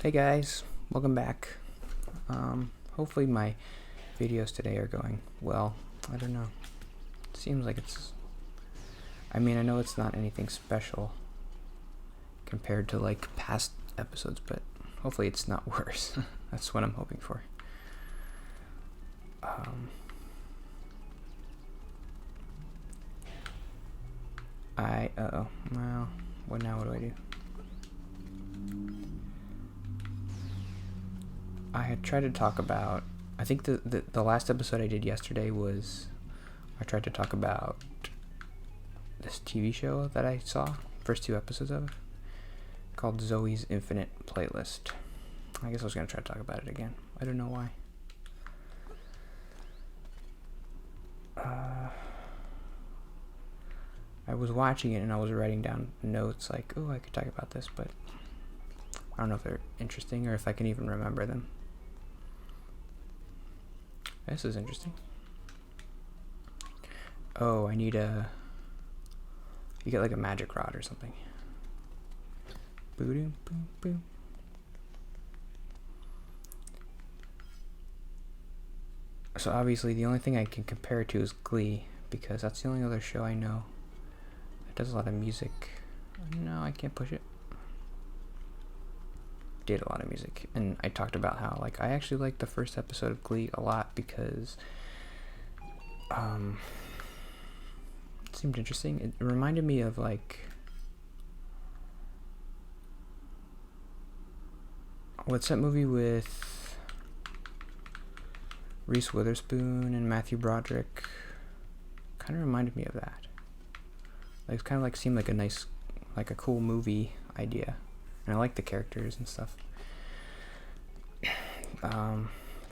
Hey guys, welcome back. Hopefully my videos today are going well. I don't know. It seems like I know it's not anything special compared to like past episodes, but hopefully it's not worse. That's what I'm hoping for. Well, what do I do? I had tried to talk about, I think the last episode I did yesterday was, I tried to talk about this TV show that I saw, first 2 episodes of, called Zoe's Infinite Playlist. I guess I was going to try to talk about it again. I don't know why. I was watching it and I was writing down notes like, oh, I could talk about this, but I don't know if they're interesting or if I can even remember them. This is interesting. Oh, I need you get like a magic rod or something. Boom, boom, boom. So obviously the only thing I can compare it to is Glee, because that's the only other show I know that does a lot of music. No, I can't push it. Did a lot of music, and I talked about how like I actually liked the first episode of Glee a lot because it seemed interesting. It reminded me of like, what's that movie with Reese Witherspoon and Matthew Broderick? Kind of reminded me of that. Like, it's kind of like seemed like a nice, like a cool movie idea. And I like the characters and stuff. I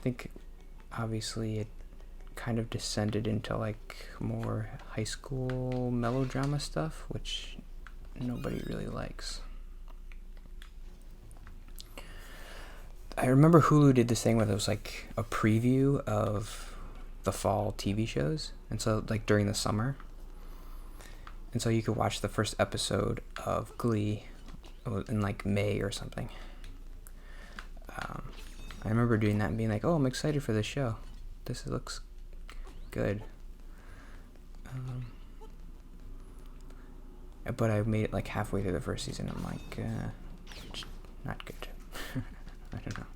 think obviously it kind of descended into like more high school melodrama stuff, which nobody really likes. I remember Hulu did this thing where there was like a preview of the fall TV shows, and so like during the summer, and so you could watch the first episode of Glee in like May or something. I remember doing that and being like, oh, I'm excited for this show. This looks good. But I made it like halfway through the first season. I'm like, not good. I don't know.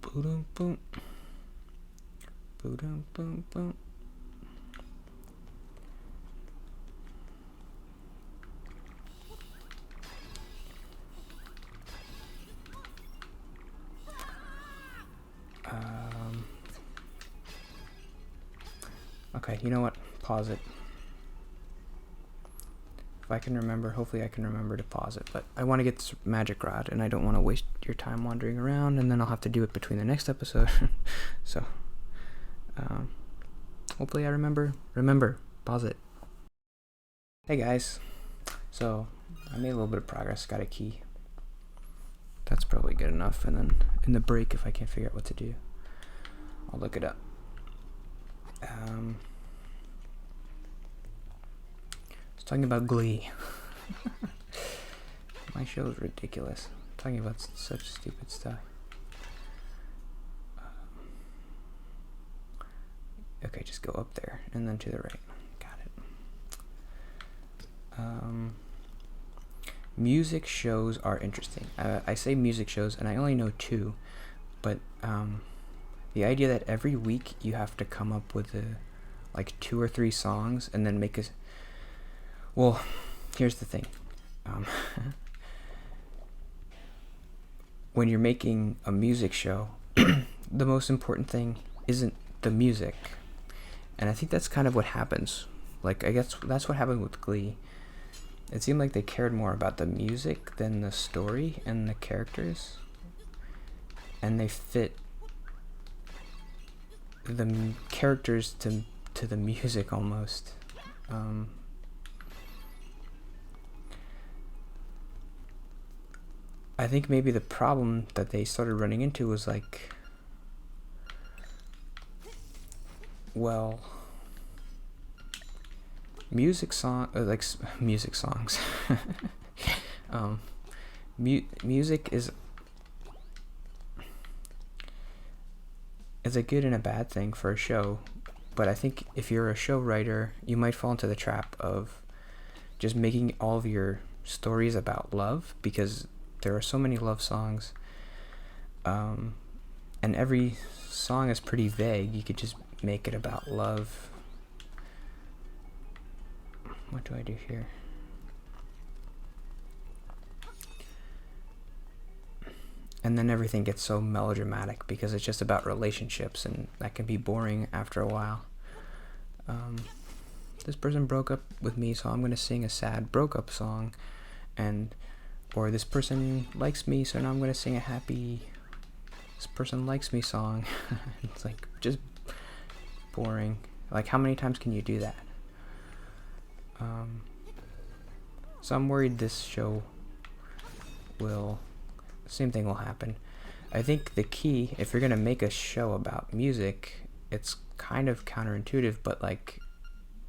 Boom, boom. Boom, boom, boom. Okay, you know what? Pause it. If I can remember, hopefully I can remember to pause it, but I want to get this magic rod, and I don't want to waste your time wandering around, and then I'll have to do it between the next episode. So, hopefully I remember, pause it. Hey guys, so I made a little bit of progress, got a key. That's probably good enough, and then in the break, if I can't figure out what to do, I'll look it up. I was talking about Glee. My show is ridiculous. I'm talking about such stupid stuff. Okay, just go up there and then to the right. Got it. Music shows are interesting. I say music shows, and I only know 2, but the idea that every week you have to come up with like 2 or 3 songs and then make well, here's the thing. When you're making a music show, the most important thing isn't the music. And I think that's kind of what happens. Like, I guess that's what happened with Glee. It seemed like they cared more about the music than the story and the characters. And they fit the characters to the music almost. I think maybe the problem that they started running into was like, well, music songs. Music is a good and a bad thing for a show, but I think if you're a show writer, you might fall into the trap of just making all of your stories about love, because there are so many love songs, and every song is pretty vague. You could just make it about love. What do I do here? And then everything gets so melodramatic because it's just about relationships, and that can be boring after a while. This person broke up with me, so I'm going to sing a sad broke-up song, or this person likes me, so now I'm going to sing a happy this person likes me song. It's like just boring. Like, how many times can you do that? So I'm worried this show same thing will happen. I think the key, if you're going to make a show about music, it's kind of counterintuitive, but like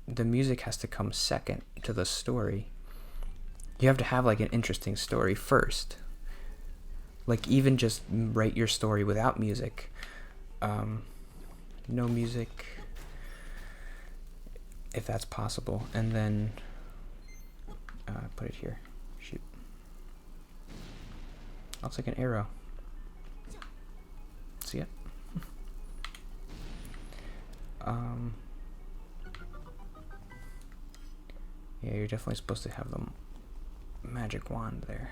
the music has to come second to the story. You have to have like an interesting story first. Like, even just write your story without music. No music, if that's possible. And then put it here. Shoot. Looks like an arrow. See it? Yeah, you're definitely supposed to have the magic wand there.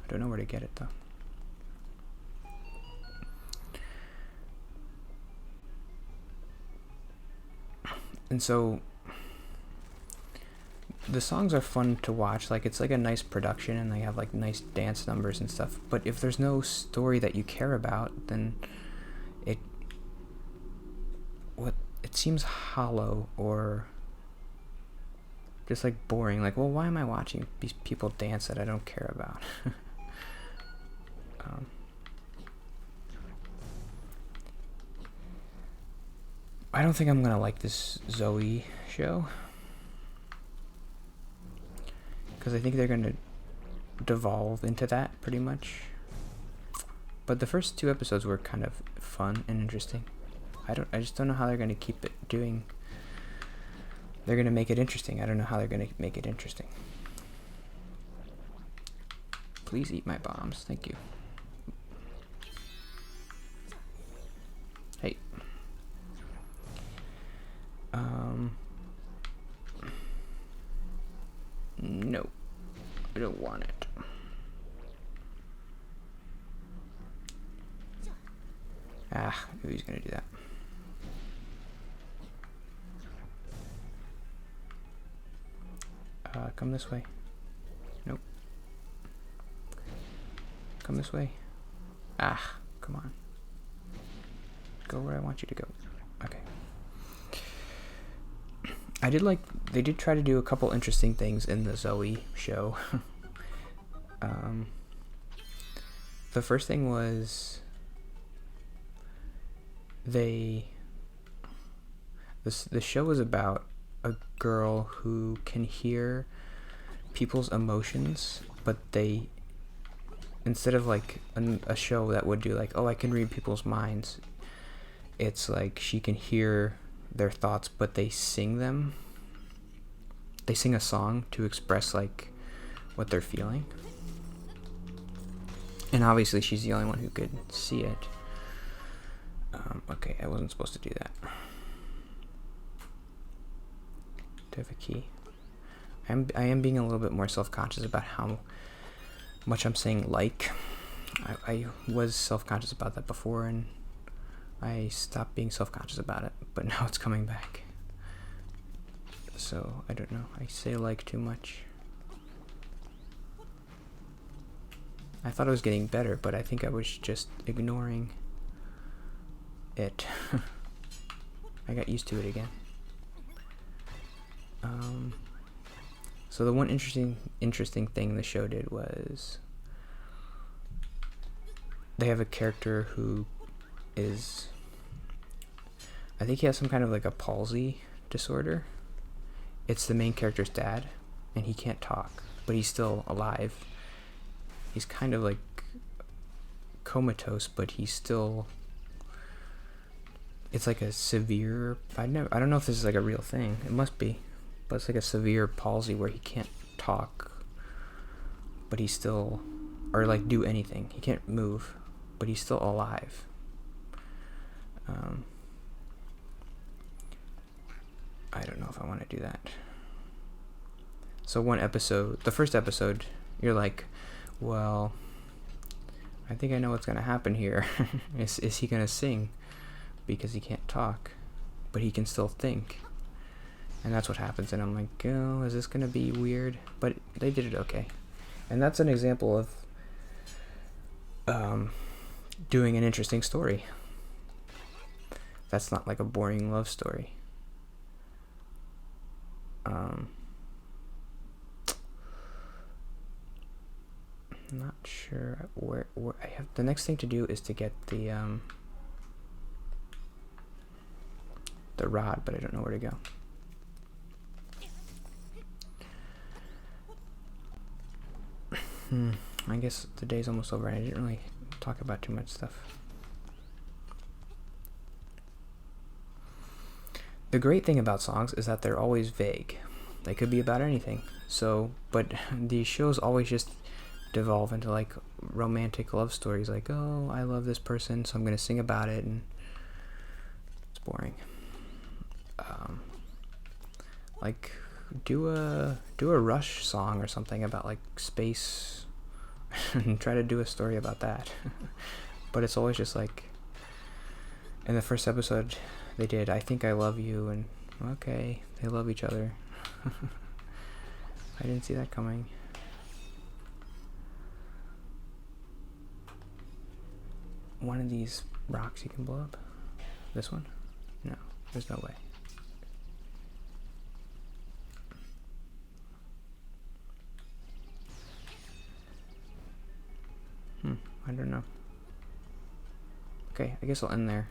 I don't know where to get it though. And so the songs are fun to watch. Like, it's like a nice production, and they have like nice dance numbers and stuff. But if there's no story that you care about, then it seems hollow or just like boring. Like, well, why am I watching these people dance that I don't care about? I don't think I'm gonna like this Zoe show, because I think they're gonna devolve into that pretty much. But the first 2 episodes were kind of fun and interesting. I just don't know how they're gonna keep it doing. They're gonna make it interesting. I don't know how they're gonna make it interesting. Please eat my bombs, thank you. Hey. No, I don't want it. I knew he was gonna do that. Come this way. Nope. Come this way. Come on. Go where I want you to go. Okay. They did try to do a couple interesting things in the Zoe show. The first thing was the show was about a girl who can hear people's emotions, but instead of like a show that would do like, oh, I can read people's minds, it's like she can hear their thoughts, but they sing them. They sing a song to express like what they're feeling. And obviously she's the only one who could see it. Okay, I wasn't supposed to do that. Do I have a key? I am being a little bit more self-conscious about how much I'm saying like. I was self-conscious about that before, and I stopped being self-conscious about it, but now it's coming back. So, I don't know. I say like too much. I thought it was getting better, but I think I was just ignoring it. I got used to it again. So the one interesting thing the show did was they have a character who is, I think he has some kind of like a palsy disorder. it's the main character's dad, and he can't talk, but he's still alive. He's kind of like comatose, but he's still, it's like a severe, I don't know if this is like a real thing. It must be, but it's like a severe palsy where he can't talk, but he's still, or like do anything. He can't move, but he's still alive. I don't know if I want to do that. So one episode, the first episode, you're like, well, I think I know what's going to happen here. Is he going to sing? Because he can't talk, but he can still think. And that's what happens. And I'm like, oh, is this going to be weird? But they did it okay. And that's an example of doing an interesting story. That's not like a boring love story. I'm not sure where I have. The next thing to do is to get the rod, but I don't know where to go. I guess the day's almost over and I didn't really talk about too much stuff. The great thing about songs is that they're always vague. They could be about anything. So, but these shows always just devolve into like romantic love stories, like, oh, I love this person, so I'm gonna sing about it, and it's boring. Like do a Rush song or something about like space and try to do a story about that. But it's always just like, in the first episode they did I Think I Love You, and okay, they love each other. I didn't see that coming. One of these rocks you can blow up? This one? No, there's no way. I don't know. Okay, I guess I'll end there.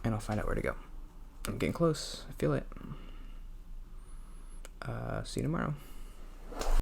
And I'll find out where to go. I'm getting close. I feel it. See you tomorrow.